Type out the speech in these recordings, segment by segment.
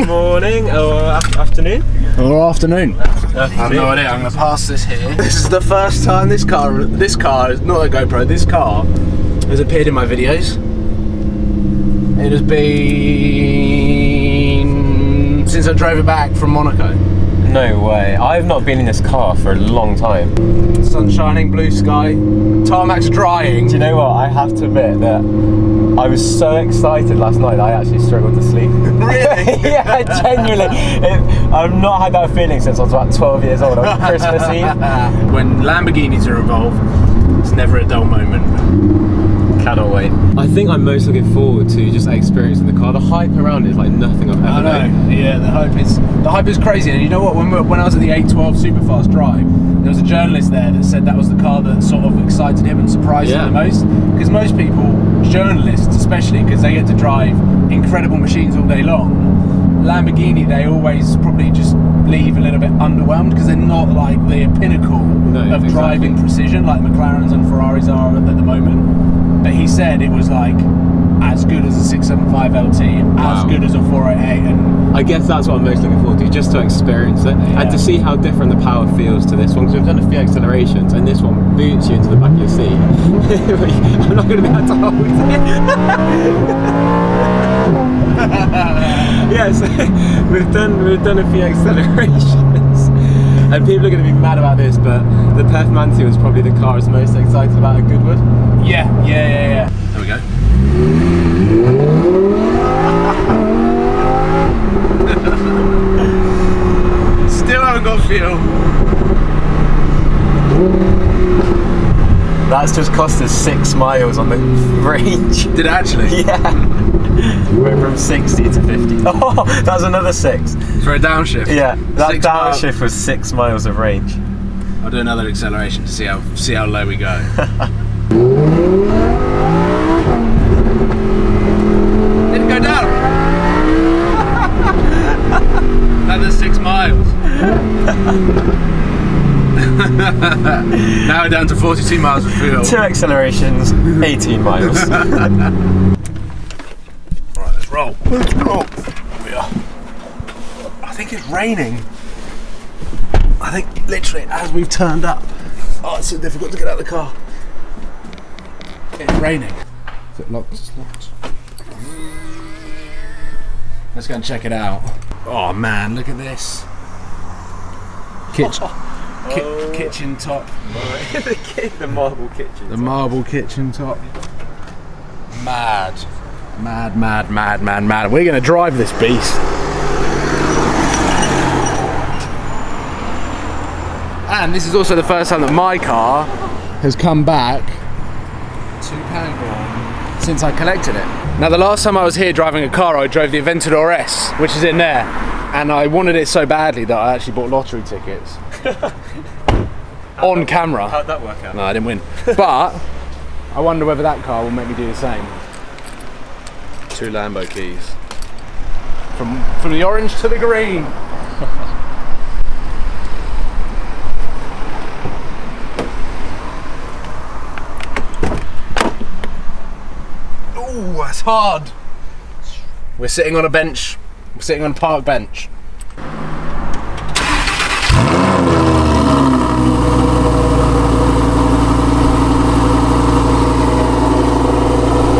Morning! Morning or afternoon? Or afternoon. I have no idea, I'm going to pass this here. This is the first time this car, not a GoPro, this car has appeared in my videos. It has been since I drove it back from Monaco. No way. I've not been in this car for a long time. Sun shining, blue sky, tarmac's drying. Do you know what? I have to admit that I was so excited last night that I actually struggled to sleep. Really? Yeah, genuinely. I've not had that feeling since I was about 12 years old on Christmas Eve. When Lamborghinis are involved, it's never a dull moment. Cannot wait. I think I'm most looking forward to just experiencing the car. The hype around it is like nothing I've ever known. Yeah, the hype is crazy. And you know what? When I was at the 812 Superfast Drive, there was a journalist there that said that was the car that sort of excited him and surprised him the most. Because most people, journalists especially, because they get to drive incredible machines all day long, Lamborghini, they always probably just leave a little bit underwhelmed because they're not like the pinnacle of driving precision like McLarens and Ferraris are at the moment. But he said it was like as good as a 675 LT, as good as a 488, and I guess that's what I'm most looking forward to, just to experience it and to see how different the power feels to this one. Because we've done a few accelerations, and this one boots you into the back of your seat. I'm not going to be able to hold it. Yes, we've done a few accelerations, and people are going to be mad about this, but the Performante was probably the car I was most excited about at Goodwood. Yeah. There we go. Still haven't got fuel. That's just cost us 6 miles on the range. Did it actually? Yeah. Went from 60 to 50. Oh, that was another 6. For a downshift? Yeah, that downshift was 6 miles of range. I'll do another acceleration to see how low we go. Didn't go down. Another 6 miles. Now we're down to 42 miles of fuel. 2 accelerations, 18 miles. Alright, let's roll. Let's roll. We are. I think it's raining. I think literally as we've turned up. Oh, it's so difficult to get out of the car. It's raining. Is it locked? It's locked. Let's go and check it out. Oh man, look at this. Kitchen top. The marble kitchen. The marble kitchen top. Mad. We're gonna drive this beast. And this is also the first time that my car has come back to Pangborn since I collected it. Now the last time I was here driving a car, I drove the Aventador S, which is in there, and I wanted it so badly that I actually bought lottery tickets. On camera. How'd that work out? No, I didn't win. But I wonder whether that car will make me do the same. 2 Lambo keys. From the orange to the green. Oh, that's hard. We're sitting on a bench. We're sitting on a park bench.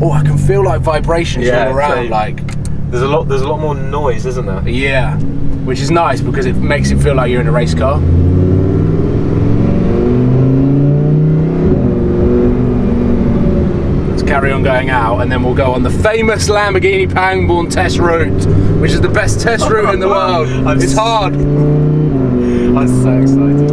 Oh, I can feel like vibrations all around. Like there's a lot more noise, isn't there? Yeah, which is nice because it makes it feel like you're in a race car. Let's carry on going out, and then we'll go on the famous Lamborghini Pangborn test route, which is the best test route in the world. It's hard. I'm so excited.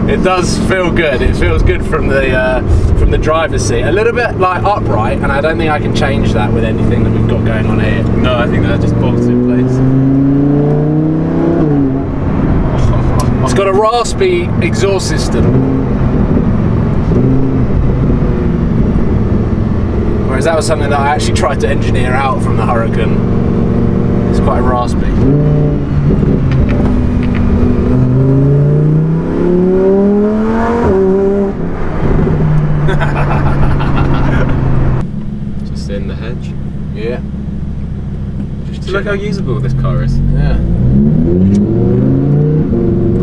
It does feel good. It feels good from the driver's seat. A little bit like upright, and I don't think I can change that with anything that we've got going on here. No, I think that just bolts in place. It's got a raspy exhaust system, whereas that was something that I actually tried to engineer out from the Huracan. It's quite raspy. in the hedge. Yeah. Just look how usable this car is. Yeah.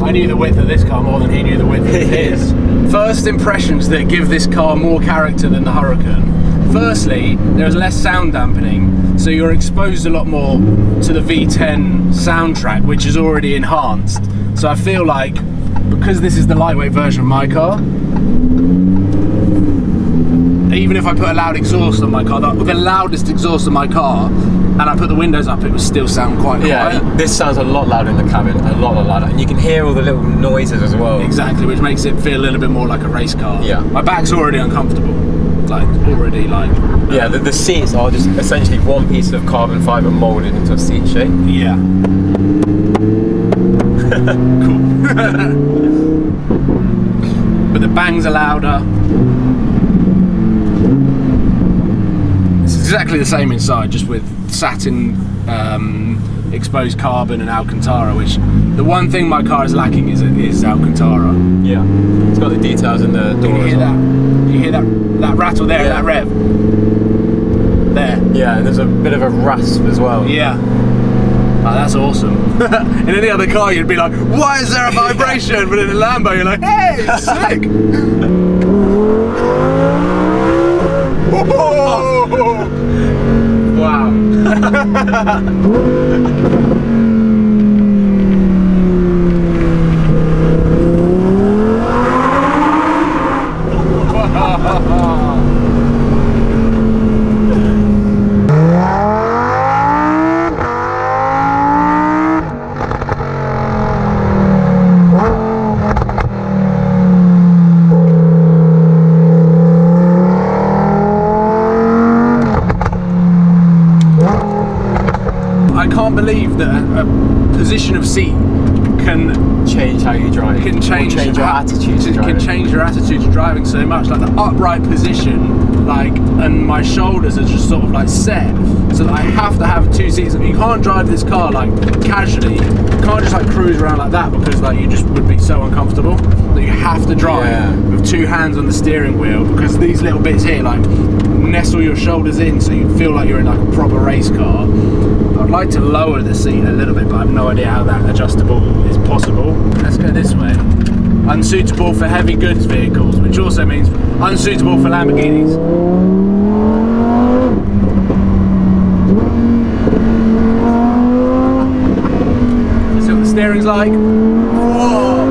I knew the width of this car more than he knew the width of his. First impressions that give this car more character than the Huracan. Firstly, there's less sound dampening, so you're exposed a lot more to the V10 soundtrack, which is already enhanced. So I feel like, because this is the lightweight version of my car, even if I put a loud exhaust on my car, the loudest exhaust on my car, and I put the windows up, it would still sound quite quiet. Yeah, this sounds a lot louder in the cabin, a lot louder, and you can hear all the little noises as well. Exactly, which makes it feel a little bit more like a race car. Yeah. My back's already uncomfortable, like already like. Yeah, the seats are just essentially one piece of carbon fibre moulded into a seat shape. Yeah. Cool. But the bangs are louder. It's exactly the same inside, just with satin exposed carbon and Alcantara, which the one thing my car is lacking is Alcantara. Yeah. It's got the details in the door. You hear that? You hear that rattle there, that rev? There. Yeah, and there's a bit of a rasp as well. Yeah. Oh, that's awesome. In any other car you'd be like, why is there a vibration? But in a Lambo you're like, hey, it's sick! Wow. I can't believe that a position of seat can change how you drive. Can change your attitude to driving. Can change your attitude to driving so much. Like the upright position, like, and my shoulders are just sort of like set, so that I have to have two seats. You can't drive this car like casually. You can't just like cruise around like that, because like you just would be so uncomfortable that you have to drive with two hands on the steering wheel, because these little bits here like nestle your shoulders in so you feel like you're in like a proper race car. I'd like to lower the seat a little bit, but I have no idea how that adjustable is possible. Let's go this way. Unsuitable for heavy goods vehicles, which also means unsuitable for Lamborghinis. See what the steering's like? Whoa!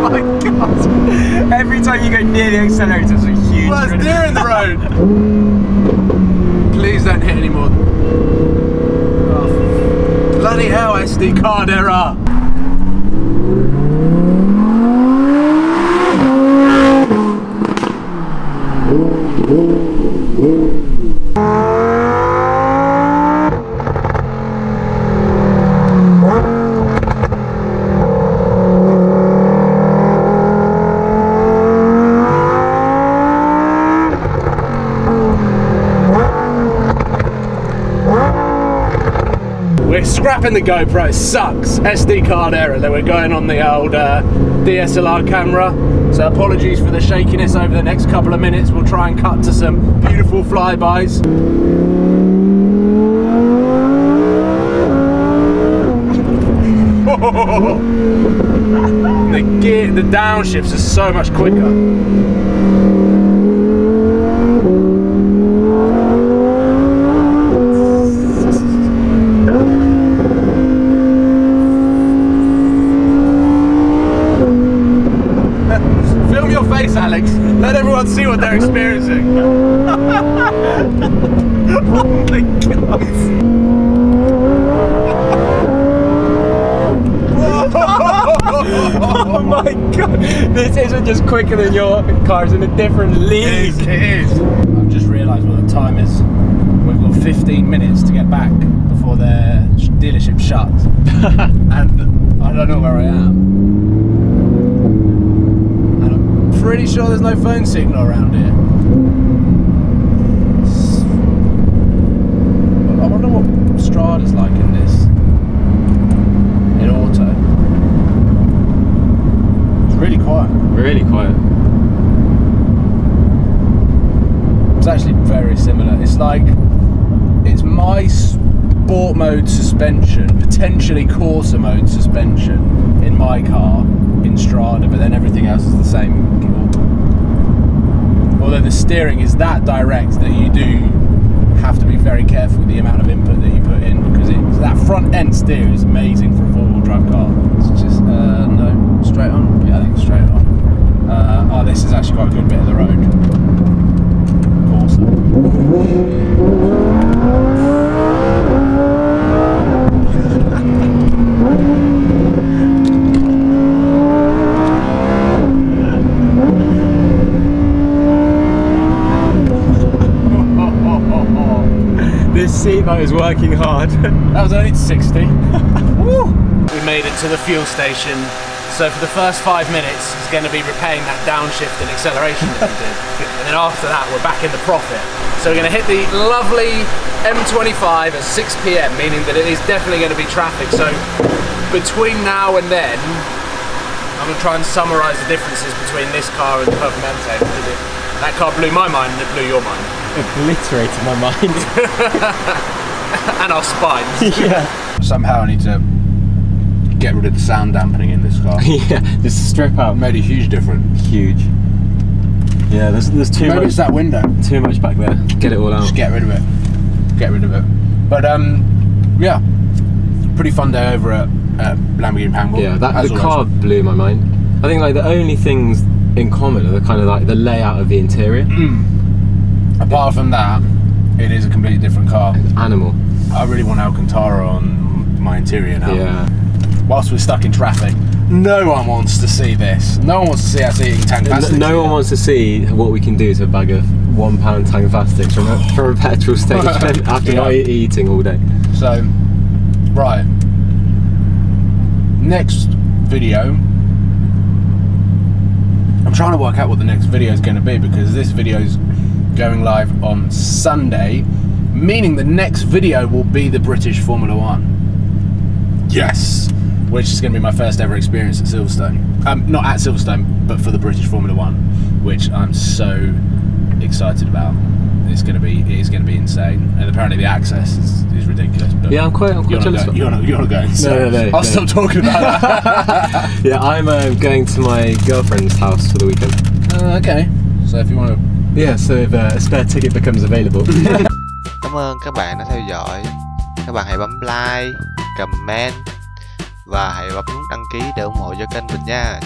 Oh my god! Every time you go near the accelerator, there's a huge... Well, it's near in the road! Please don't hit anymore. Oh, bloody hell, SD card error! We're scrapping the GoPro, it sucks. SD card error, then we're going on the old DSLR camera. So apologies for the shakiness over the next couple of minutes. We'll try and cut to some beautiful flybys. The downshifts are so much quicker. Film your face, Alex. Let everyone see what they're experiencing. Oh my god. Oh my god. This isn't just quicker than your car's in a different league. It is. I've just realised what the time is. We've got 15 minutes to get back before their dealership shuts. And I don't know where I am. Pretty sure there's no phone signal around here. I wonder what Strada's like in this. In auto. It's really quiet. Really quiet. It's actually very similar. It's like my sport mode suspension, potentially Corsa mode suspension in my car in Strada, but then everything else is the same. Although the steering is that direct that you do have to be very careful with the amount of input that you put in, because that front end steer is amazing for a four-wheel drive car. It's just no, straight on. Yeah, I think it's straight on. Oh, this is actually quite a good bit of the road. Corsa. This seatbelt is working hard. That was only 60. Woo! We made it to the fuel station. So for the first 5 minutes, it's going to be repaying that downshift and acceleration that we did. And then after that, we're back in the profit. So we're going to hit the lovely M25 at 6 PM, meaning that it is definitely going to be traffic. So between now and then, I'm going to try and summarise the differences between this car and the Performante, because that car blew my mind and it blew your mind. Obliterated my mind. And our spines. Yeah. Somehow I need to get rid of the sound dampening in this car. Yeah, just strip out. Made a huge difference. Huge. Yeah, there's too much. Maybe it's that window. Too much back there. Get it all out. Just get rid of it. Get rid of it. But yeah, pretty fun day over at Lamborghini Huracan. Yeah, the car blew my mind. I think like the only things in common are the kind of like the layout of the interior. Apart from that, it is a completely different car. Animal. I really want Alcantara on my interior now. Yeah. Whilst we're stuck in traffic, no one wants to see this. No one wants to see us eating Tangfastics. No one wants to see what we can do to a bag of £1 Tangfastics from a petrol station after not eating all day. So, right. Next video. I'm trying to work out what the next video is going to be, because this video is going live on Sunday, meaning the next video will be the British Formula 1. Yes! Which is going to be my first ever experience at Silverstone. Not at Silverstone, but for the British Formula 1, which I'm so excited about. It is going to be insane, and apparently the access is ridiculous. But yeah, I'm quite jealous. You're not going. So no, I'll stop talking about that. Yeah, I'm going to my girlfriend's house for the weekend. Okay. So if you want to. Yeah, so if a spare ticket becomes available. Cảm ơn các bạn đã theo dõi. Các bạn hãy bấm like, comment và hãy bấm nút đăng ký để ủng hộ cho kênh mình nha.